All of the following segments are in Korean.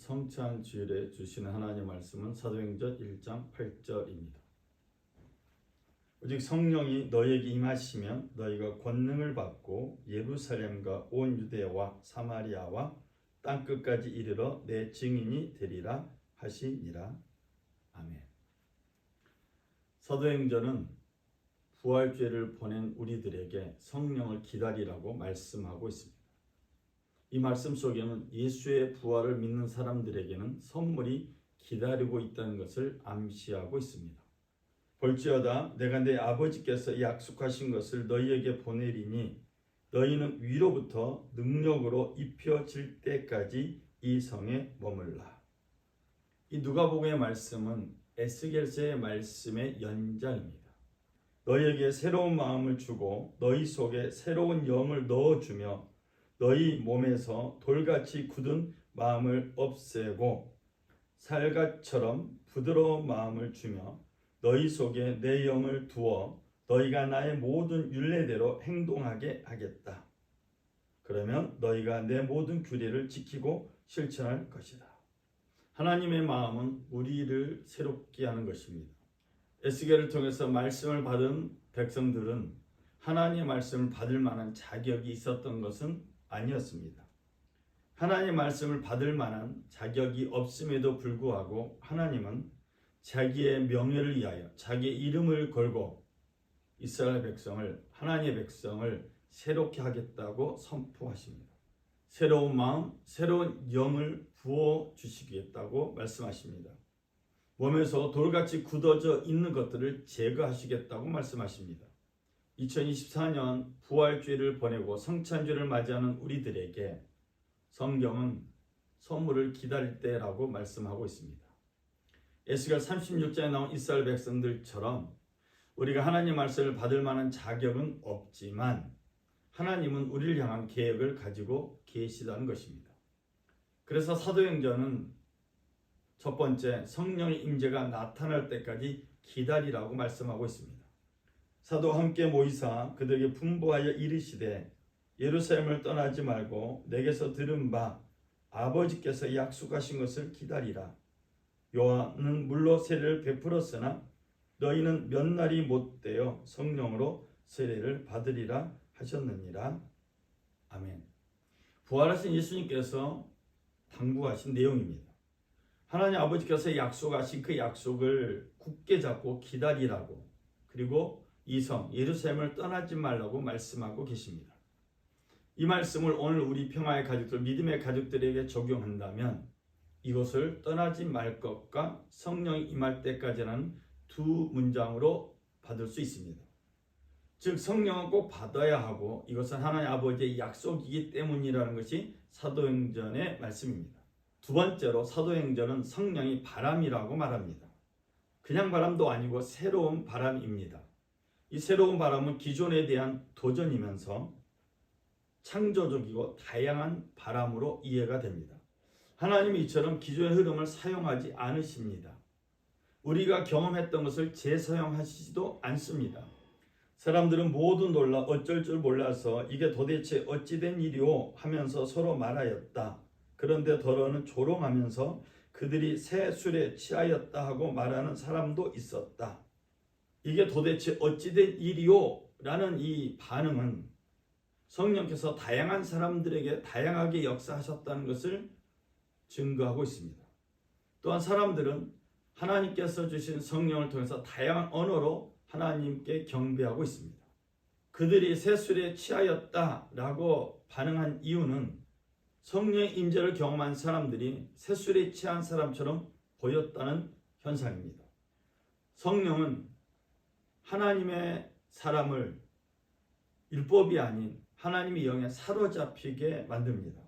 성찬 주일에 주시는 하나님의 말씀은 사도행전 1장 8절입니다. 오직 성령이 너희에게 임하시면 너희가 권능을 받고 예루살렘과 온 유대와 사마리아와 땅끝까지 이르러 내 증인이 되리라 하시니라. 아멘. 사도행전은 부활주일을 보낸 우리들에게 성령을 기다리라고 말씀하고 있습니다. 이 말씀 속에는 예수의 부활을 믿는 사람들에게는 선물이 기다리고 있다는 것을 암시하고 있습니다. 볼지어다 내가 내 아버지께서 약속하신 것을 너희에게 보내리니 너희는 위로부터 능력으로 입혀질 때까지 이 성에 머물라. 이 누가복음의 말씀은 에스겔서의 말씀의 연장입니다. 너희에게 새로운 마음을 주고 너희 속에 새로운 영을 넣어주며 너희 몸에서 돌같이 굳은 마음을 없애고 살갗처럼 부드러운 마음을 주며 너희 속에 내 영을 두어 너희가 나의 모든 율례대로 행동하게 하겠다. 그러면 너희가 내 모든 규례를 지키고 실천할 것이다. 하나님의 마음은 우리를 새롭게 하는 것입니다. 에스겔을 통해서 말씀을 받은 백성들은 하나님의 말씀을 받을 만한 자격이 있었던 것은 아니었습니다. 하나님의 말씀을 받을 만한 자격이 없음에도 불구하고 하나님은 자기의 명예를 위하여 자기의 이름을 걸고 이스라엘 백성을, 하나님의 백성을 새롭게 하겠다고 선포하십니다. 새로운 마음, 새로운 영을 부어주시겠다고 말씀하십니다. 몸에서 돌같이 굳어져 있는 것들을 제거하시겠다고 말씀하십니다. 2024년 부활주일을 보내고 성찬주일을 맞이하는 우리들에게 성경은 선물을 기다릴 때라고 말씀하고 있습니다. 에스겔 36장에 나온 이스라엘 백성들처럼 우리가 하나님 말씀을 받을 만한 자격은 없지만 하나님은 우리를 향한 계획을 가지고 계시다는 것입니다. 그래서 사도행전은 첫 번째, 성령의 임재가 나타날 때까지 기다리라고 말씀하고 있습니다. 사도와 함께 모이사 그들에게 분부하여 이르시되 예루살렘을 떠나지 말고 내게서 들은 바 아버지께서 약속하신 것을 기다리라. 요한은 물로 세례를 베풀었으나 너희는 몇 날이 못되어 성령으로 세례를 받으리라 하셨느니라. 아멘. 부활하신 예수님께서 당부하신 내용입니다. 하나님 아버지께서 약속하신 그 약속을 굳게 잡고 기다리라고, 그리고 이 성 예루살렘을 떠나지 말라고 말씀하고 계십니다. 이 말씀을 오늘 우리 평화의 가족들, 믿음의 가족들에게 적용한다면 이것을 떠나지 말 것과 성령이 임할 때까지는 두 문장으로 받을 수 있습니다. 즉 성령은 꼭 받아야 하고 이것은 하나님 아버지의 약속이기 때문이라는 것이 사도행전의 말씀입니다. 두 번째로 사도행전은 성령이 바람이라고 말합니다. 그냥 바람도 아니고 새로운 바람입니다. 이 새로운 바람은 기존에 대한 도전이면서 창조적이고 다양한 바람으로 이해가 됩니다. 하나님이 이처럼 기존의 흐름을 사용하지 않으십니다. 우리가 경험했던 것을 재사용하시지도 않습니다. 사람들은 모두 놀라 어쩔 줄 몰라서 이게 도대체 어찌된 일이오 하면서 서로 말하였다. 그런데 더러는 조롱하면서 그들이 새 술에 취하였다 하고 말하는 사람도 있었다. 이게 도대체 어찌된 일이오? 라는 이 반응은 성령께서 다양한 사람들에게 다양하게 역사하셨다는 것을 증거하고 있습니다. 또한 사람들은 하나님께서 주신 성령을 통해서 다양한 언어로 하나님께 경배하고 있습니다. 그들이 새술에 취하였다라고 반응한 이유는 성령의 임재를 경험한 사람들이 새술에 취한 사람처럼 보였다는 현상입니다. 성령은 하나님의 사람을 율법이 아닌 하나님의 영에 사로잡히게 만듭니다.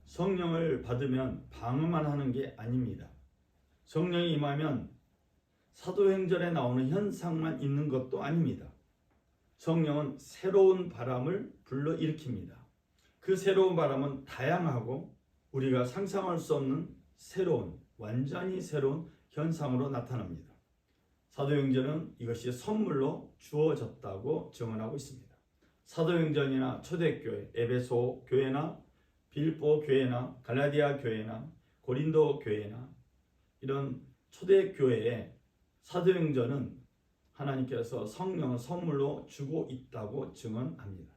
성령을 받으면 방어만 하는 게 아닙니다. 성령이 임하면 사도행전에 나오는 현상만 있는 것도 아닙니다. 성령은 새로운 바람을 불러일으킵니다. 그 새로운 바람은 다양하고 우리가 상상할 수 없는 새로운, 완전히 새로운 현상으로 나타납니다. 사도행전은 이것이 선물로 주어졌다고 증언하고 있습니다. 사도행전이나 초대교회, 에베소 교회나 빌보 교회나 갈라디아 교회나 고린도 교회나 이런 초대 교회에 사도행전은 하나님께서 성령을 선물로 주고 있다고 증언합니다.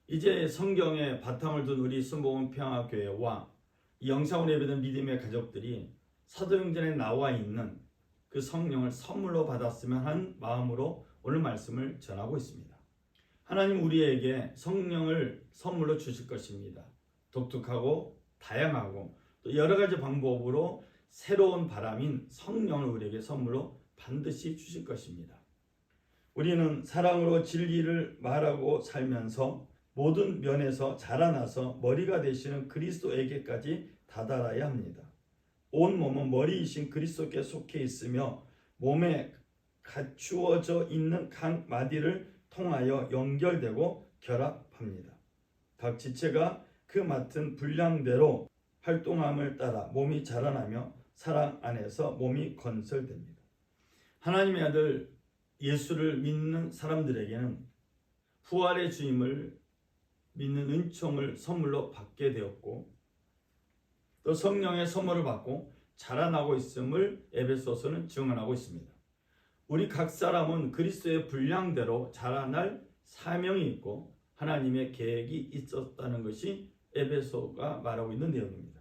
이제 성경에 바탕을 둔 우리 순복음 평화교회와 이 영상으로 예배드리는 믿음의 가족들이 사도행전에 나와 있는 그 성령을 선물로 받았으면 하는 마음으로 오늘 말씀을 전하고 있습니다. 하나님 우리에게 성령을 선물로 주실 것입니다. 독특하고 다양하고 또 여러 가지 방법으로 새로운 바람인 성령을 우리에게 선물로 반드시 주실 것입니다. 우리는 사랑으로 진리를 말하고 살면서 모든 면에서 자라나서 머리가 되시는 그리스도에게까지 다다라야 합니다. 온 몸은 머리이신 그리스도께 속해 있으며 몸에 갖추어져 있는 각 마디를 통하여 연결되고 결합합니다. 각 지체가 그 맡은 분량대로 활동함을 따라 몸이 자라나며 사랑 안에서 몸이 건설됩니다. 하나님의 아들 예수를 믿는 사람들에게는 부활의 주임을 믿는 은총을 선물로 받게 되었고 또 성령의 선물을 받고 자라나고 있음을 에베소서는 증언하고 있습니다. 우리 각 사람은 그리스도의 분량대로 자라날 사명이 있고 하나님의 계획이 있었다는 것이 에베소가 말하고 있는 내용입니다.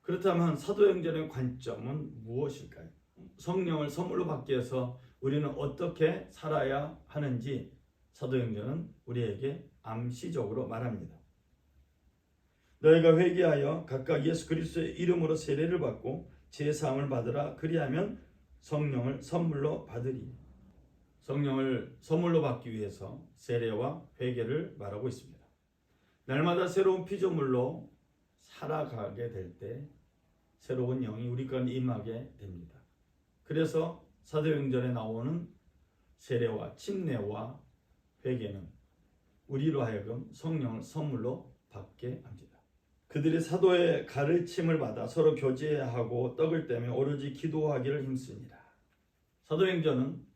그렇다면 사도행전의 관점은 무엇일까요? 성령을 선물로 받기 위해서 우리는 어떻게 살아야 하는지 사도행전은 우리에게 암시적으로 말합니다. 너희가 회개하여 각각 예수 그리스도의 이름으로 세례를 받고 제사함을 받으라. 그리하면 성령을 선물로 받으리. 성령을 선물로 받기 위해서 세례와 회개를 말하고 있습니다. 날마다 새로운 피조물로 살아가게 될 때 새로운 영이 우리 가운데 임하게 됩니다. 그래서 사도행전에 나오는 세례와 침례와 회개는 우리로 하여금 성령을 선물로 받게 합니다. 그들이 사도의 가르침을 받아 서로 교제하고 떡을 떼며 오로지 기도하기를 힘쓰니라. 사도행전은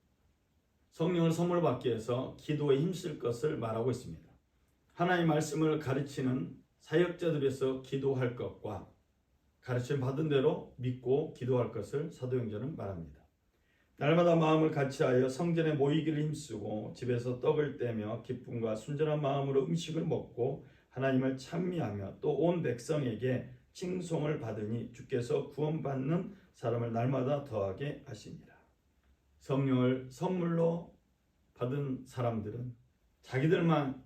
성령을 선물로 받기 위해서 기도에 힘쓸 것을 말하고 있습니다. 하나님의 말씀을 가르치는 사역자들에서 기도할 것과 가르침 받은 대로 믿고 기도할 것을 사도행전은 말합니다. 날마다 마음을 같이하여 성전에 모이기를 힘쓰고 집에서 떡을 떼며 기쁨과 순전한 마음으로 음식을 먹고 하나님을 찬미하며 또 온 백성에게 칭송을 받으니 주께서 구원받는 사람을 날마다 더하게 하시니라. 성령을 선물로 받은 사람들은 자기들만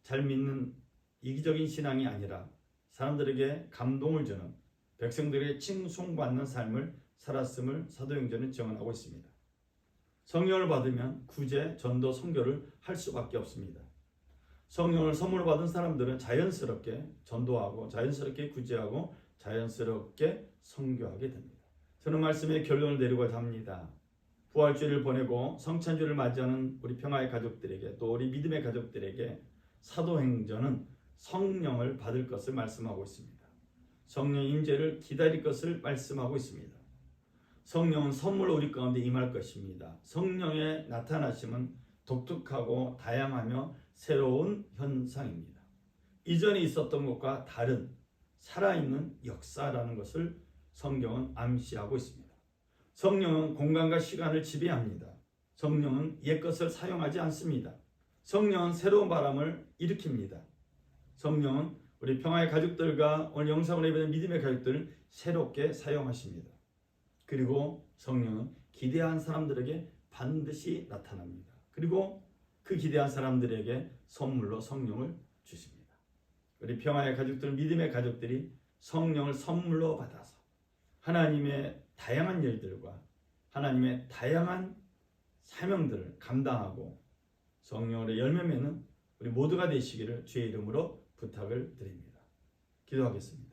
잘 믿는 이기적인 신앙이 아니라 사람들에게 감동을 주는 백성들에게 칭송받는 삶을 살았음을 사도행전은 증언하고 있습니다. 성령을 받으면 구제, 전도, 선교를 할 수밖에 없습니다. 성령을 선물로 받은 사람들은 자연스럽게 전도하고 자연스럽게 구제하고 자연스럽게 선교하게 됩니다. 저는 말씀의 결론을 내리고자 합니다. 부활주일을 보내고 성찬주를 맞이하는 우리 평화의 가족들에게 또 우리 믿음의 가족들에게 사도행전은 성령을 받을 것을 말씀하고 있습니다. 성령 임재를 기다릴 것을 말씀하고 있습니다. 성령은 선물로 우리 가운데 임할 것입니다. 성령의 나타나심은 독특하고 다양하며 새로운 현상입니다. 이전에 있었던 것과 다른 살아있는 역사라는 것을 성경은 암시하고 있습니다. 성령은 공간과 시간을 지배합니다. 성령은 옛것을 사용하지 않습니다. 성령은 새로운 바람을 일으킵니다. 성령은 우리 평화의 가족들과 오늘 영상으로 예배드리는 믿음의 가족들을 새롭게 사용하십니다. 그리고 성령은 기대한 사람들에게 반드시 나타납니다. 그리고 그 기대한 사람들에게 선물로 성령을 주십니다. 우리 평화의 가족들, 믿음의 가족들이 성령을 선물로 받아서 하나님의 다양한 일들과 하나님의 다양한 사명들을 감당하고 성령으로 열매 맺는 우리 모두가 되시기를 주의 이름으로 부탁을 드립니다. 기도하겠습니다.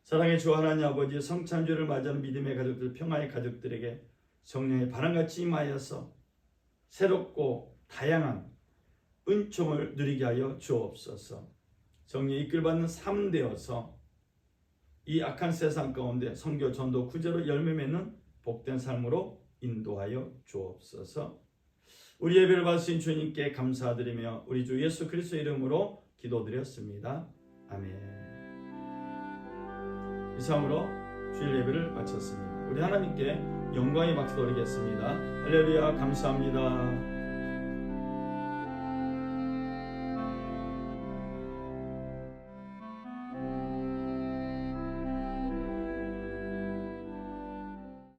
사랑의 주 하나님 아버지, 성찬주를 맞이하는 믿음의 가족들, 평화의 가족들에게 성령의 바람같이 임하여서 새롭고 다양한 은총을 누리게 하여 주옵소서. 성령의 이끌받는 삶 되어서 이 악한 세상 가운데 선교, 전도, 구제로 열매 맺는 복된 삶으로 인도하여 주옵소서. 우리 예배를 받으신 주님께 감사드리며 우리 주 예수 그리스도 이름으로 기도드렸습니다. 아멘. 이상으로 주일 예배를 마쳤습니다. 우리 하나님께 영광의 박수 드리겠습니다. 할렐루야 감사합니다.